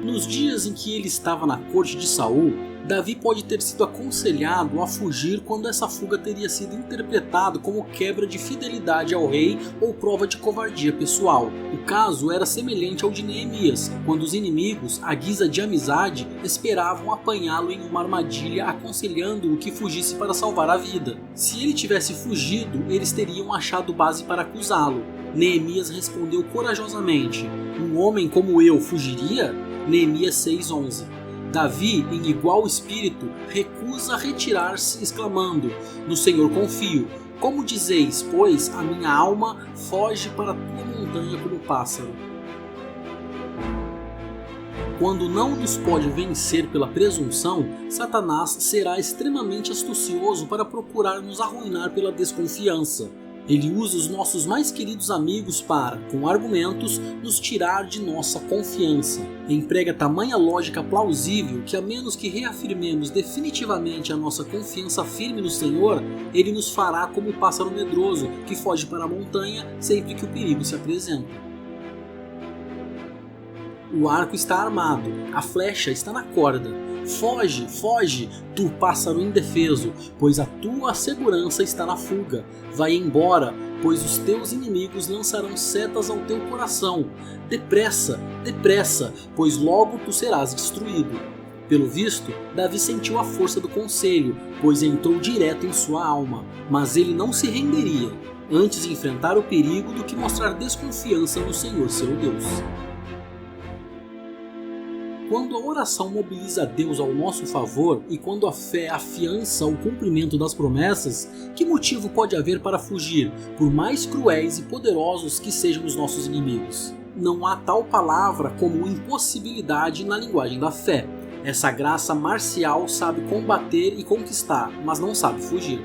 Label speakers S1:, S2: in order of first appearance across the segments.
S1: Nos dias em que ele estava na corte de Saul, Davi pode ter sido aconselhado a fugir quando essa fuga teria sido interpretado como quebra de fidelidade ao rei ou prova de covardia pessoal. O caso era semelhante ao de Neemias, quando os inimigos, à guisa de amizade, esperavam apanhá-lo em uma armadilha, aconselhando-o que fugisse para salvar a vida. Se ele tivesse fugido, eles teriam achado base para acusá-lo. Neemias respondeu corajosamente: "Um homem como eu fugiria?" Neemias 6:11. Davi, em igual espírito, recusa retirar-se, exclamando: "No Senhor confio. Como dizeis, pois, a minha alma foge para a tua montanha como pássaro." Quando não nos pode vencer pela presunção, Satanás será extremamente astucioso para procurar nos arruinar pela desconfiança. Ele usa os nossos mais queridos amigos para, com argumentos, nos tirar de nossa confiança. Emprega tamanha lógica plausível que, a menos que reafirmemos definitivamente a nossa confiança firme no Senhor, ele nos fará como o pássaro medroso que foge para a montanha sempre que o perigo se apresenta. O arco está armado, a flecha está na corda. Foge, foge, tu pássaro indefeso, pois a tua segurança está na fuga. Vai embora, pois os teus inimigos lançarão setas ao teu coração. Depressa, depressa, pois logo tu serás destruído. Pelo visto, Davi sentiu a força do conselho, pois entrou direto em sua alma. Mas ele não se renderia, antes de enfrentar o perigo do que mostrar desconfiança no Senhor seu Deus. Quando a oração mobiliza Deus ao nosso favor e quando a fé afiança o cumprimento das promessas, que motivo pode haver para fugir, por mais cruéis e poderosos que sejam os nossos inimigos? Não há tal palavra como impossibilidade na linguagem da fé. Essa graça marcial sabe combater e conquistar, mas não sabe fugir.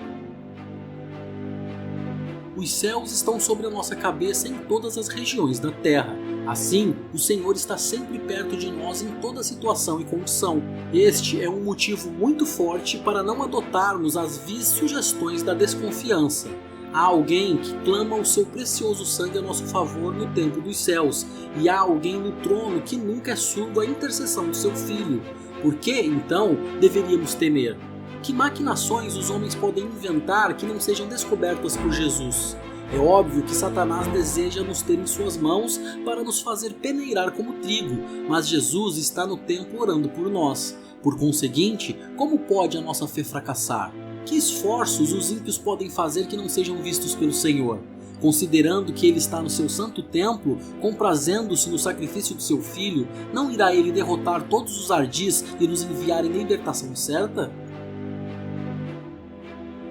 S1: Os céus estão sobre a nossa cabeça em todas as regiões da terra. Assim, o Senhor está sempre perto de nós em toda situação e condição. Este é um motivo muito forte para não adotarmos as vis sugestões da desconfiança. Há alguém que clama o seu precioso sangue a nosso favor no templo dos céus, e há alguém no trono que nunca é surdo à intercessão do seu Filho. Por que, então, deveríamos temer? Que maquinações os homens podem inventar que não sejam descobertas por Jesus? É óbvio que Satanás deseja nos ter em suas mãos para nos fazer peneirar como trigo, mas Jesus está no templo orando por nós. Por conseguinte, como pode a nossa fé fracassar? Que esforços os ímpios podem fazer que não sejam vistos pelo Senhor? Considerando que Ele está no seu santo templo, comprazendo-se no sacrifício de seu Filho, não irá Ele derrotar todos os ardis e nos enviar em libertação certa?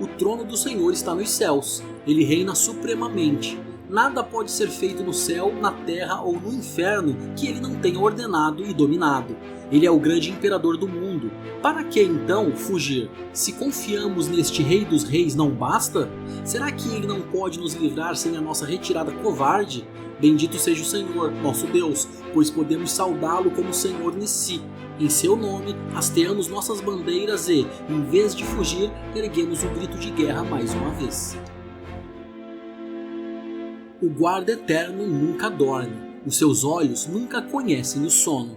S1: O trono do Senhor está nos céus. Ele reina supremamente. Nada pode ser feito no céu, na terra ou no inferno que ele não tenha ordenado e dominado. Ele é o grande imperador do mundo. Para que então fugir? Se confiamos neste Rei dos Reis, não basta? Será que ele não pode nos livrar sem a nossa retirada covarde? Bendito seja o Senhor, nosso Deus, pois podemos saudá-lo como Senhor Nissi. Em seu nome, hasteamos nossas bandeiras e, em vez de fugir, erguemos o grito de guerra mais uma vez. O guarda eterno nunca dorme, os seus olhos nunca conhecem o sono.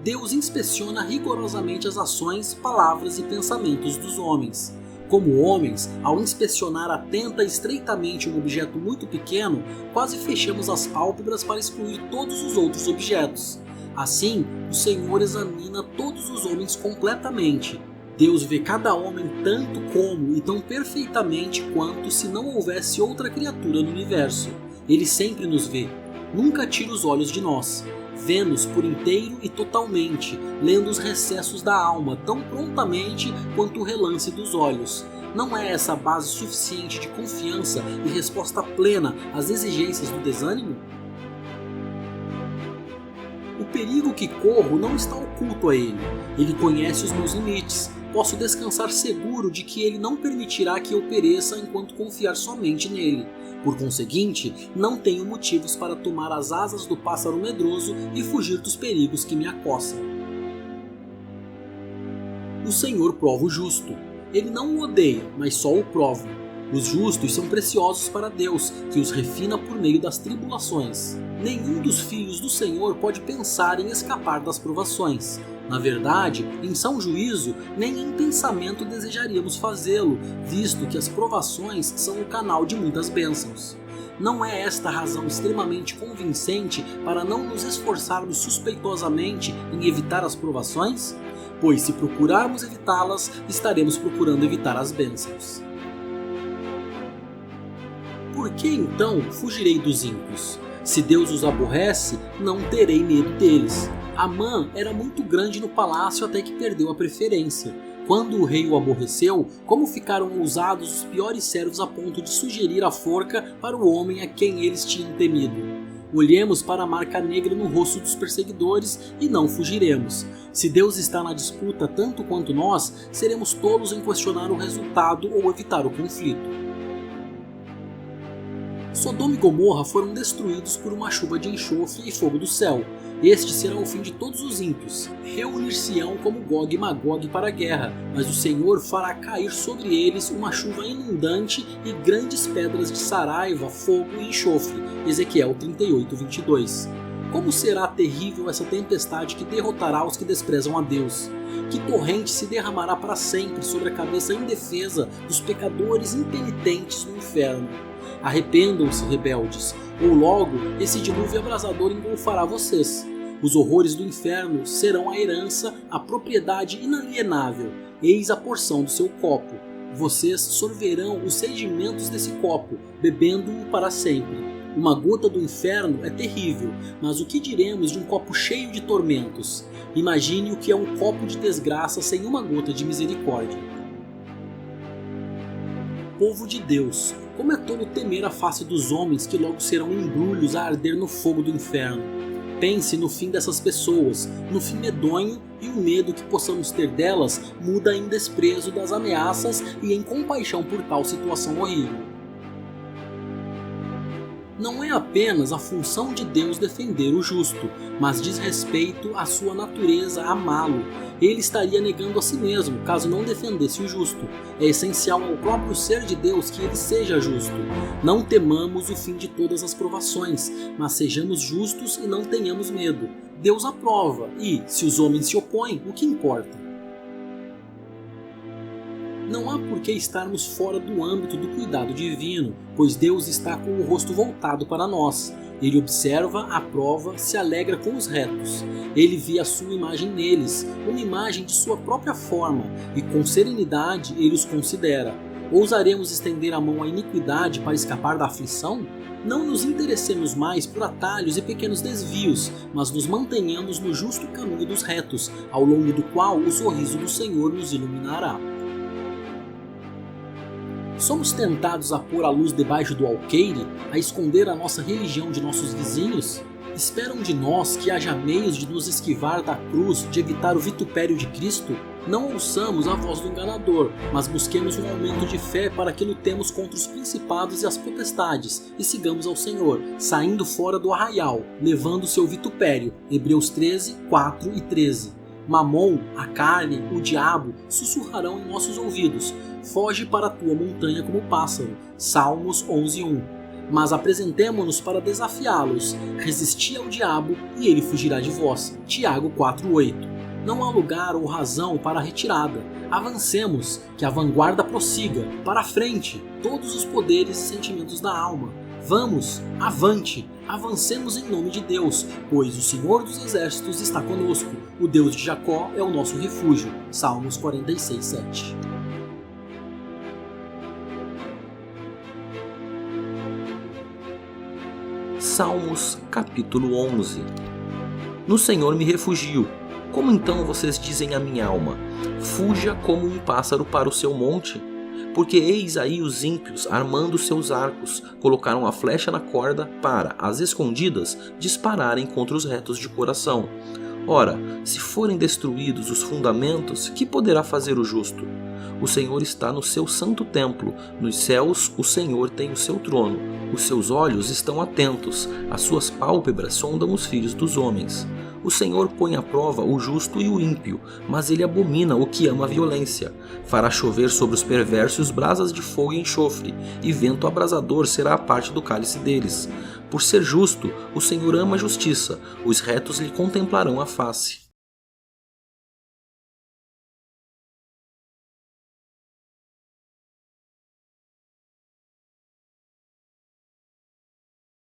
S1: Deus inspeciona rigorosamente as ações, palavras e pensamentos dos homens. Como homens, ao inspecionar atenta e estreitamente um objeto muito pequeno, quase fechamos as pálpebras para excluir todos os outros objetos. Assim, o Senhor examina todos os homens completamente. Deus vê cada homem tanto como e tão perfeitamente quanto se não houvesse outra criatura no universo. Ele sempre nos vê, nunca tira os olhos de nós. Vê-nos por inteiro e totalmente, lendo os recessos da alma tão prontamente quanto o relance dos olhos. Não é essa base suficiente de confiança e resposta plena às exigências do desânimo? O perigo que corro não está oculto a ele. Ele conhece os meus limites. Posso descansar seguro de que ele não permitirá que eu pereça enquanto confiar somente nele. Por conseguinte, não tenho motivos para tomar as asas do pássaro medroso e fugir dos perigos que me acossam. O Senhor prova o justo. Ele não o odeia, mas só o prova. Os justos são preciosos para Deus, que os refina por meio das tribulações. Nenhum dos filhos do Senhor pode pensar em escapar das provações. Na verdade, em são juízo, nem em pensamento desejaríamos fazê-lo, visto que as provações são o canal de muitas bênçãos. Não é esta razão extremamente convincente para não nos esforçarmos suspeitosamente em evitar as provações? Pois se procurarmos evitá-las, estaremos procurando evitar as bênçãos. Por que então fugirei dos ímpios? Se Deus os aborrece, não terei medo deles. Amã era muito grande no palácio até que perdeu a preferência. Quando o rei o aborreceu, como ficaram ousados os piores servos a ponto de sugerir a forca para o homem a quem eles tinham temido. Olhemos para a marca negra no rosto dos perseguidores e não fugiremos. Se Deus está na disputa tanto quanto nós, seremos tolos em questionar o resultado ou evitar o conflito. Sodoma e Gomorra foram destruídos por uma chuva de enxofre e fogo do céu. Este será o fim de todos os ímpios. Reunir-se-ão como Gog e Magog para a guerra, mas o Senhor fará cair sobre eles uma chuva inundante e grandes pedras de saraiva, fogo e enxofre. Ezequiel 38:22. Como será terrível essa tempestade que derrotará os que desprezam a Deus? Que torrente se derramará para sempre sobre a cabeça indefesa dos pecadores impenitentes no inferno. Arrependam-se, rebeldes, ou logo esse dilúvio abrasador engolfará vocês. Os horrores do inferno serão a herança, a propriedade inalienável, eis a porção do seu copo. Vocês sorverão os sedimentos desse copo, bebendo-o para sempre. Uma gota do inferno é terrível, mas o que diremos de um copo cheio de tormentos? Imagine o que é um copo de desgraça sem uma gota de misericórdia. Povo de Deus, como é tolo temer a face dos homens que logo serão embrulhos a arder no fogo do inferno. Pense no fim dessas pessoas, no fim medonho, e o medo que possamos ter delas muda em desprezo das ameaças e em compaixão por tal situação horrível. Não é apenas a função de Deus defender o justo, mas diz respeito à sua natureza amá-lo. Ele estaria negando a si mesmo caso não defendesse o justo. É essencial ao próprio ser de Deus que ele seja justo. Não temamos o fim de todas as provações, mas sejamos justos e não tenhamos medo. Deus aprova e, se os homens se opõem, o que importa? Não há por que estarmos fora do âmbito do cuidado divino, pois Deus está com o rosto voltado para nós. Ele observa, aprova, se alegra com os retos. Ele vê a sua imagem neles, uma imagem de sua própria forma, e com serenidade ele os considera. Ousaremos estender a mão à iniquidade para escapar da aflição? Não nos interessemos mais por atalhos e pequenos desvios, mas nos mantenhamos no justo caminho dos retos, ao longo do qual o sorriso do Senhor nos iluminará. Somos tentados a pôr a luz debaixo do alqueire, a esconder a nossa religião de nossos vizinhos? Esperam de nós que haja meios de nos esquivar da cruz, de evitar o vitupério de Cristo? Não ouçamos a voz do enganador, mas busquemos um aumento de fé para que lutemos contra os principados e as potestades, e sigamos ao Senhor, saindo fora do arraial, levando seu vitupério. Hebreus 13, 4 e 13. Mamon, a carne, o diabo, sussurrarão em nossos ouvidos. Foge para a tua montanha como pássaro. Salmos 11:1. Mas apresentemo-nos para desafiá-los. Resisti ao diabo e ele fugirá de vós. Tiago 4:8. Não há lugar ou razão para a retirada. Avancemos, que a vanguarda prossiga. Para a frente, todos os poderes e sentimentos da alma. Vamos, avante, avancemos em nome de Deus, pois o Senhor dos Exércitos está conosco. O Deus de Jacó é o nosso refúgio. Salmos 46:7.
S2: Salmos capítulo 11. No Senhor me refugio. Como então vocês dizem à minha alma? Fuja como um pássaro para o seu monte. Porque eis aí os ímpios armando seus arcos, colocaram a flecha na corda para, às escondidas, dispararem contra os retos de coração. Ora, se forem destruídos os fundamentos, que poderá fazer o justo? O Senhor está no seu santo templo, nos céus o Senhor tem o seu trono. Os seus olhos estão atentos, as suas pálpebras sondam os filhos dos homens. O Senhor põe à prova o justo e o ímpio, mas ele abomina o que ama a violência. Fará chover sobre os perversos brasas de fogo e enxofre, e vento abrasador será a parte do cálice deles. Por ser justo, o Senhor ama a justiça, os retos lhe contemplarão a face.